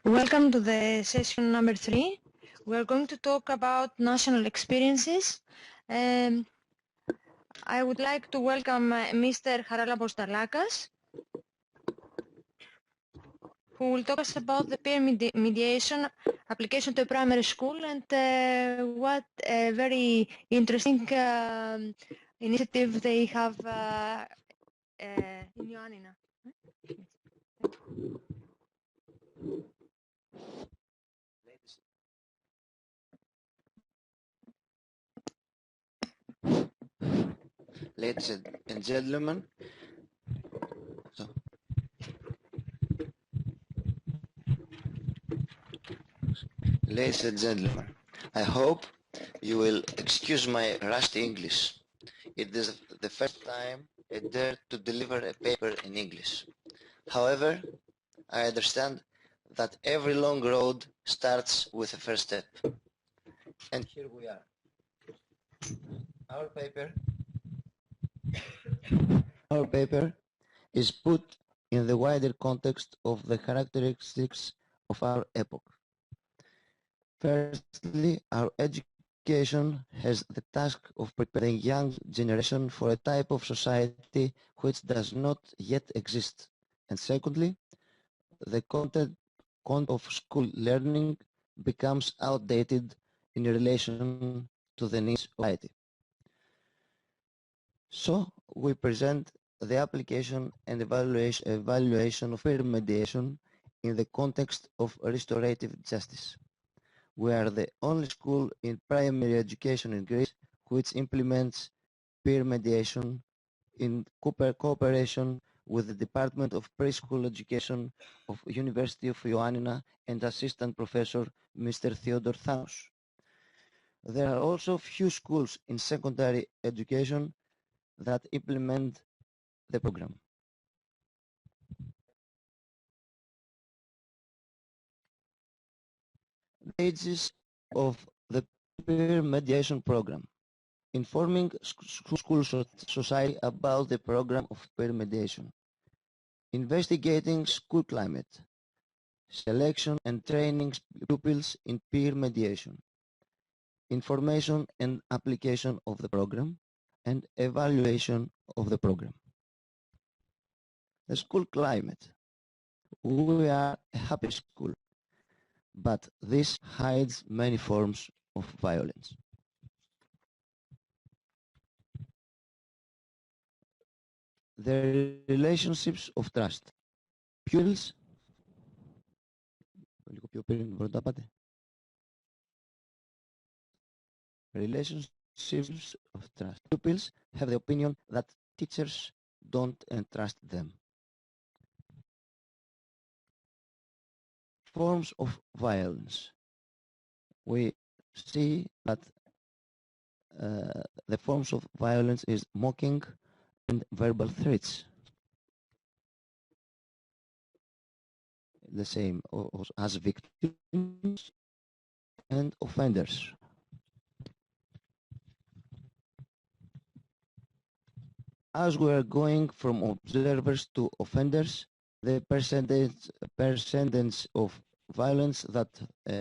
Welcome to the session number 3. We are going to talk about national experiences. I would like to welcome Mr. Charalampos Dalakas, who will talk us about the peer mediation application to a primary school and what a very interesting initiative they have in Ioannina. Ladies and gentlemen, I hope you will excuse my rusty English. It is the first time I dare to deliver a paper in English. However, I understand that every long road starts with a first step. And here we are. Our paper is put in the wider context of the characteristics of our epoch. Firstly, our education has the task of preparing young generation for a type of society which does not yet exist. And secondly, the content of school learning becomes outdated in relation to the needs of society. So we present the application and evaluation of peer mediation in the context of restorative justice. We are the only school in primary education in Greece which implements peer mediation in cooperation with the Department of Preschool Education of University of Ioannina and Assistant Professor Mr. Theodoros Thanos. There are also few schools in secondary education that implement the program. The stages of the peer mediation program. Informing school society about the program of peer mediation. Investigating school climate. Selection and training pupils in peer mediation. Information and application of the program and evaluation of the program. The school climate. We are a happy school, but this hides many forms of violence. The relationships of trust. Pupils. Relationships of trust. Pupils have the opinion that teachers don't entrust them. Forms of violence. We see that the forms of violence is mocking and verbal threats. The same as victims and offenders. As we are going from observers to offenders, the percentage of violence that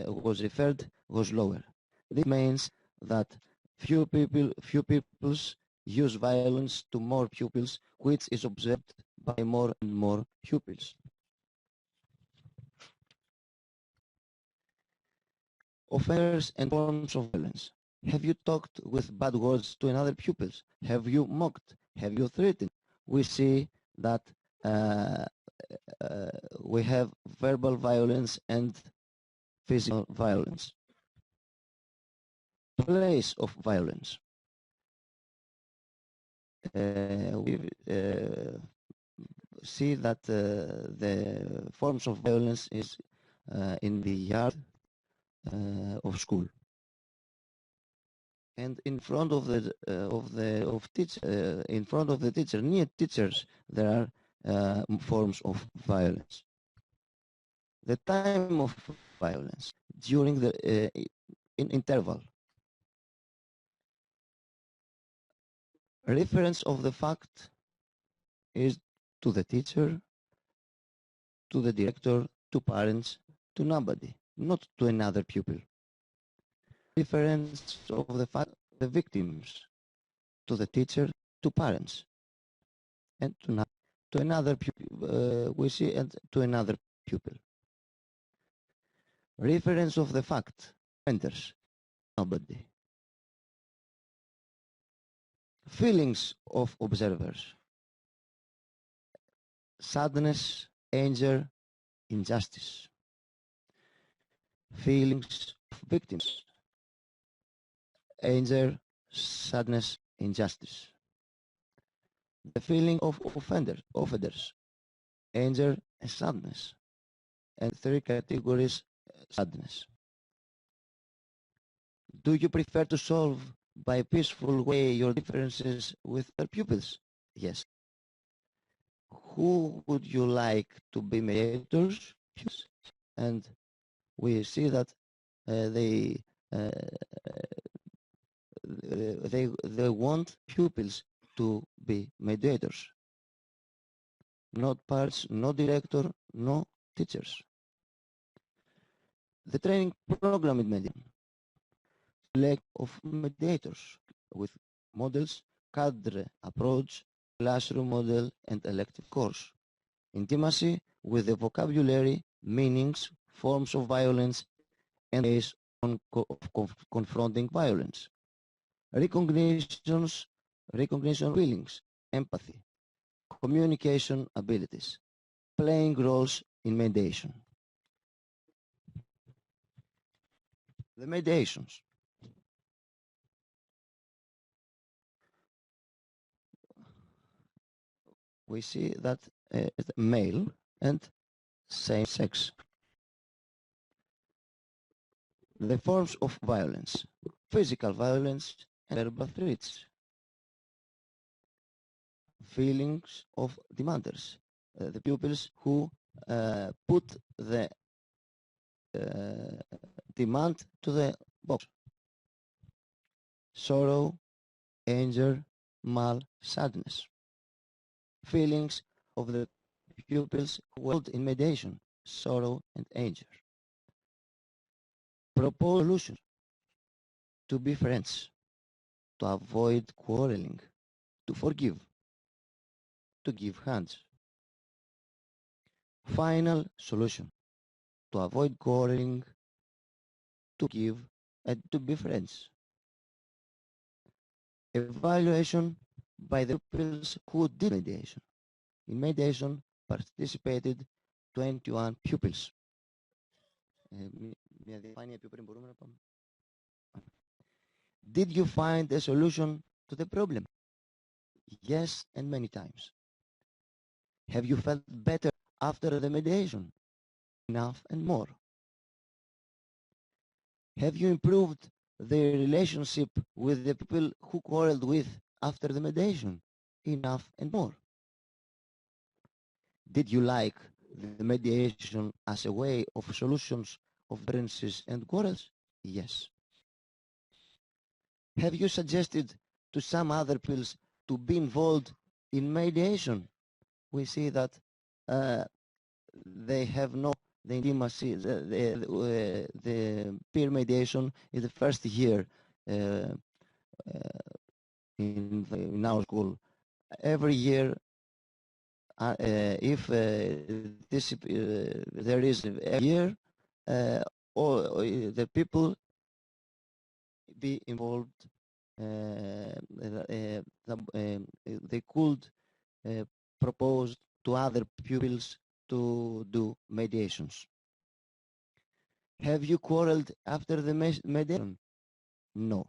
was referred was lower. This means that few pupils use violence to more pupils, which is observed by more and more pupils. Offenders and forms of violence. Have you talked with bad words to another pupils? Have you mocked? Have you threatened? We see that we have verbal violence and physical violence. Place of violence. We see that the forms of violence is in the yard of school, and in front of the teacher, near teachers, there are forms of violence. The time of violence during the interval. Reference of the fact is to the teacher, to the director, to parents, to nobody, not to another pupil. Reference of the victims, to the teacher, to parents, and to another pupil, we see, and to another pupil. Reference of the fact, offenders, nobody. Feelings of observers, sadness, anger, injustice. Feelings of victims, anger, sadness, injustice. The feeling of offenders, anger and sadness. And three categories, sadness. Do you prefer to solve by a peaceful way your differences with other pupils? Yes. Who would you like to be mediators? And we see that they want pupils to be mediators. Not parents, no director, no teachers. The training program in mediation. Lack of mediators with models, cadre approach, classroom model, and elective course. Intimacy with the vocabulary, meanings, forms of violence, and ways of confronting violence. Recognition feelings, empathy, communication abilities, playing roles in mediation. The mediations. We see that male and same sex. The forms of violence, physical violence and verbal threats. Feelings of demanders, the pupils who put the demand to the box. Sorrow, anger, sadness. Feelings of the pupils who were in mediation, sorrow and anger. Propose solutions, to be friends, to avoid quarreling, to forgive, to give hands. Final solution, to avoid quarreling, to give, and to be friends. Evaluation by the pupils who did mediation. In mediation participated 21 pupils. Did you find a solution to the problem? Yes, and many times. Have you felt better after the mediation? Enough and more. Have you improved the relationship with the people who quarreled with after the mediation? Enough and more. Did you like the mediation as a way of solutions of differences and quarrels? Yes. Have you suggested to some other pupils to be involved in mediation? We see that they have no the intimacy, the peer mediation is the first year in our school. Every year, if there is a year, all the people be involved. They could propose to other pupils to do mediations. Have you quarreled after the mediation? No.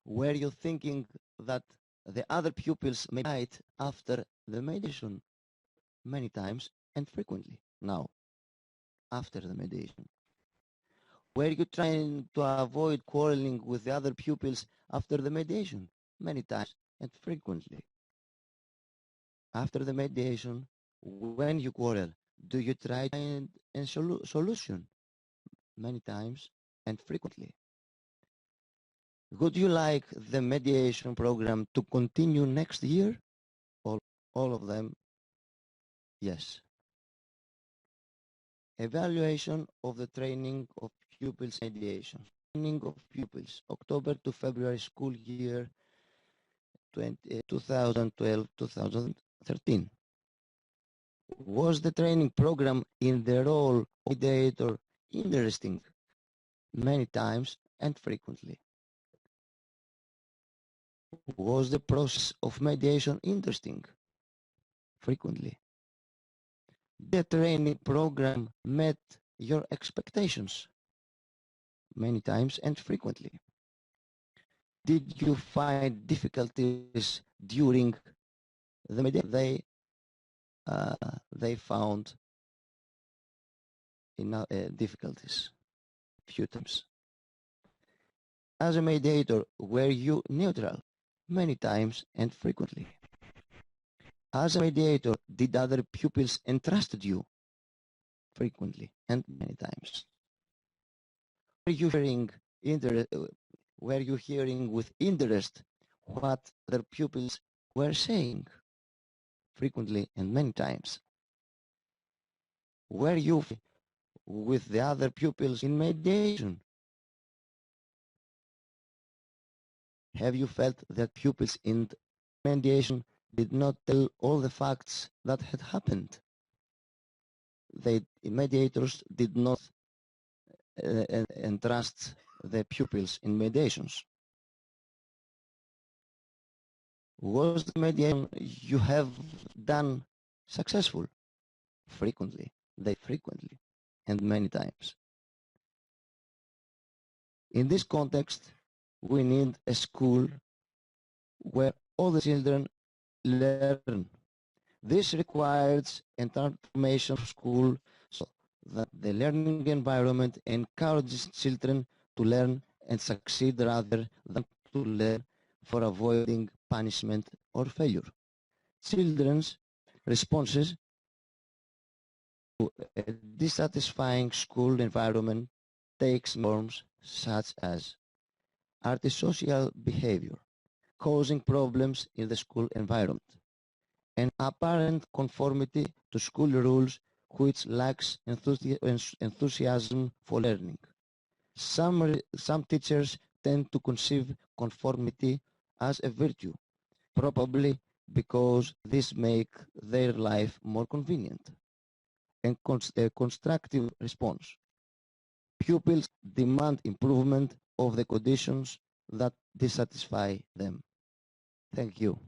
Were you thinking that the other pupils may fight after the mediation? Many times and frequently. Now, after the mediation. Were you trying to avoid quarreling with the other pupils after the mediation? Many times and frequently. After the mediation, when you quarrel, do you try to find a solution? Many times and frequently. Would you like the mediation program to continue next year? All of them, yes. Evaluation of the training of pupils mediation. Training of pupils, October to February school year 2012-2013. Was the training program in the role of mediator interesting? Many times and frequently. Was the process of mediation interesting? Frequently. The training program met your expectations? Many times and frequently. Did you find difficulties during the mediation? They found difficulties few times. As a mediator, were you neutral? Many times and frequently. As a mediator, did other pupils entrust you? Frequently and many times. Were you hearing with interest what other pupils were saying? Frequently and many times. Were you with the other pupils in mediation? Have you felt that pupils in mediation did not tell all the facts that had happened? The mediators did not entrust the pupils in mediations. Was the mediation you have done successful? Frequently, and many times. In this context, we need a school where all the children learn. This requires a transformation of school so that the learning environment encourages children to learn and succeed rather than to learn for avoiding punishment or failure. Children's responses to a dissatisfying school environment takes forms such as antisocial behavior, causing problems in the school environment, and apparent conformity to school rules which lacks enthusiasm for learning. Some teachers tend to conceive conformity as a virtue, probably because this makes their life more convenient. And a constructive response. Pupils demand improvement of the conditions that dissatisfy them. Thank you.